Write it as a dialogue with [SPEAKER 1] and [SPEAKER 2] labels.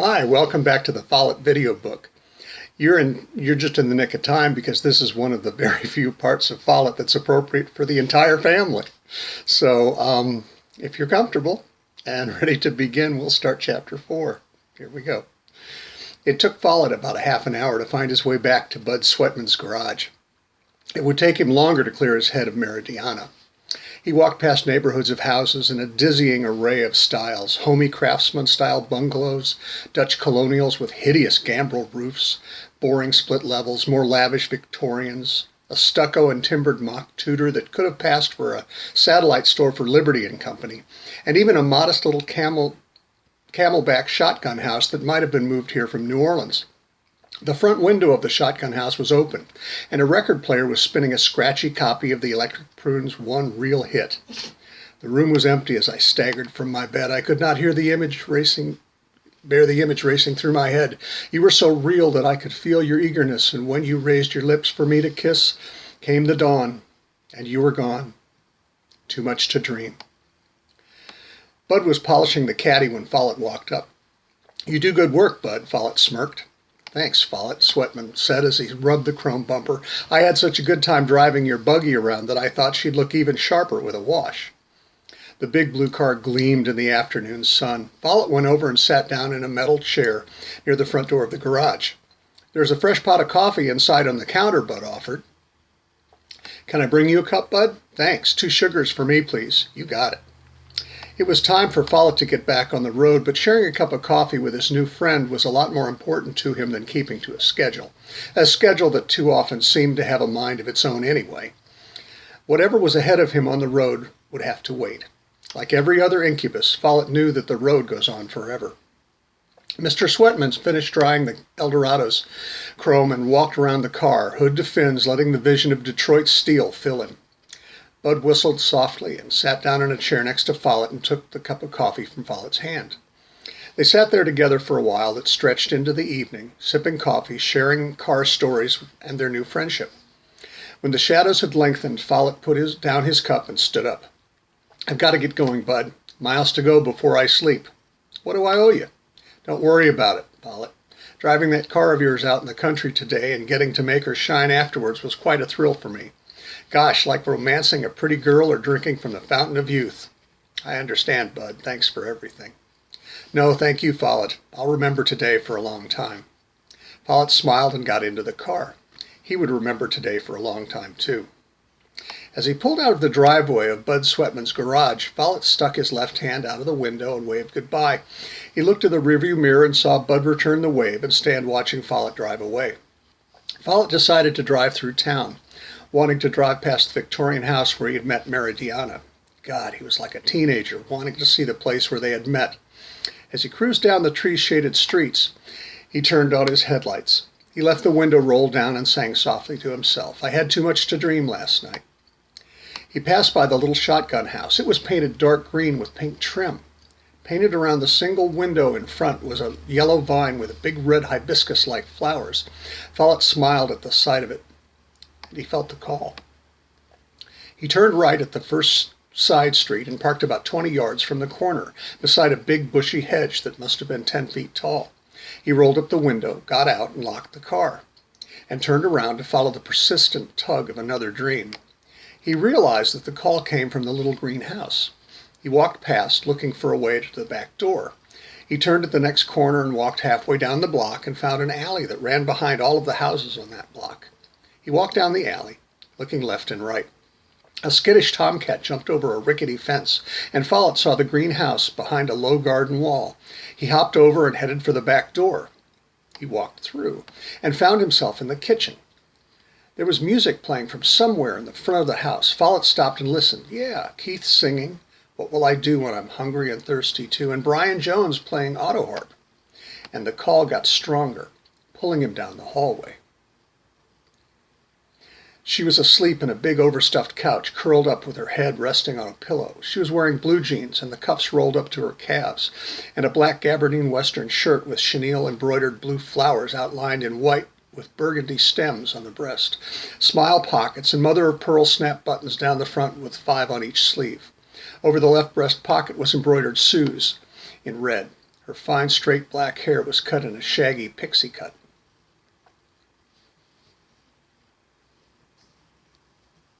[SPEAKER 1] Hi, welcome back to the Follet video book. You're just in the nick of time because this is one of the very few parts of Follet that's appropriate for the entire family. So if you're comfortable and ready to begin, we'll start chapter 4. Here we go. It took Follet about a half an hour to find his way back to Bud Sweatman's garage. It would take him longer to clear his head of Meridiana. He walked past neighborhoods of houses in a dizzying array of styles, homey craftsman-style bungalows, Dutch colonials with hideous gambrel roofs, boring split levels, more lavish Victorians, a stucco and timbered mock Tudor that could have passed for a satellite store for Liberty and Company, and even a modest little camelback shotgun house that might have been moved here from New Orleans. The front window of the shotgun house was open, and a record player was spinning a scratchy copy of the Electric Prune's One Real Hit. The room was empty as I staggered from my bed. I could not bear the image racing through my head. You were so real that I could feel your eagerness, and when you raised your lips for me to kiss, came the dawn, and you were gone. Too much to dream. Bud was polishing the caddy when Follet walked up. "You do good work, Bud," Follet smirked. "Thanks, Follet," Sweatman said as he rubbed the chrome bumper. "I had such a good time driving your buggy around that I thought she'd look even sharper with a wash." The big blue car gleamed in the afternoon sun. Follet went over and sat down in a metal chair near the front door of the garage. "There's a fresh pot of coffee inside on the counter," Bud offered. "Can I bring you a cup, Bud?" "Thanks. 2 sugars for me, please." "You got it." It was time for Follet to get back on the road, but sharing a cup of coffee with his new friend was a lot more important to him than keeping to a schedule that too often seemed to have a mind of its own anyway. Whatever was ahead of him on the road would have to wait. Like every other incubus, Follet knew that the road goes on forever. Mr. Sweatman finished drying the Eldorado's chrome and walked around the car, hood to fins, letting the vision of Detroit steel fill him. Bud whistled softly and sat down in a chair next to Follet and took the cup of coffee from Follet's hand. They sat there together for a while that stretched into the evening, sipping coffee, sharing car stories and their new friendship. When the shadows had lengthened, Follet put down his cup and stood up. "I've got to get going, Bud. Miles to go before I sleep." "What do I owe you?" "Don't worry about it, Follet. Driving that car of yours out in the country today and getting to make her shine afterwards was quite a thrill for me. Gosh, like romancing a pretty girl or drinking from the fountain of youth." "I understand, Bud. Thanks for everything." "No, thank you, Follet. I'll remember today for a long time." Follet smiled and got into the car. He would remember today for a long time, too. As he pulled out of the driveway of Bud Sweatman's garage, Follet stuck his left hand out of the window and waved goodbye. He looked in the rearview mirror and saw Bud return the wave and stand watching Follet drive away. Follet decided to drive through town, wanting to drive past the Victorian house where he had met Meridiana. God, he was like a teenager, wanting to see the place where they had met. As he cruised down the tree-shaded streets, he turned on his headlights. He left the window rolled down and sang softly to himself. "I had too much to dream last night." He passed by the little shotgun house. It was painted dark green with pink trim. Painted around the single window in front was a yellow vine with big red hibiscus-like flowers. Follet smiled at the sight of it. He felt the call. He turned right at the first side street and parked about 20 yards from the corner, beside a big bushy hedge that must have been 10 feet tall. He rolled up the window, got out, and locked the car, and turned around to follow the persistent tug of another dream. He realized that the call came from the little green house. He walked past, looking for a way to the back door. He turned at the next corner and walked halfway down the block and found an alley that ran behind all of the houses on that block. He walked down the alley, looking left and right. A skittish tomcat jumped over a rickety fence, and Follet saw the green house behind a low garden wall. He hopped over and headed for the back door. He walked through and found himself in the kitchen. There was music playing from somewhere in the front of the house. Follet stopped and listened. Yeah, Keith singing "What Will I Do When I'm Hungry and Thirsty Too," and Brian Jones playing auto harp. And the call got stronger, pulling him down the hallway. She was asleep in a big overstuffed couch, curled up with her head resting on a pillow. She was wearing blue jeans and the cuffs rolled up to her calves, and a black gabardine western shirt with chenille embroidered blue flowers outlined in white with burgundy stems on the breast, smile pockets, and mother-of-pearl snap buttons down the front with 5 on each sleeve. Over the left breast pocket was embroidered Sue's in red. Her fine straight black hair was cut in a shaggy pixie cut.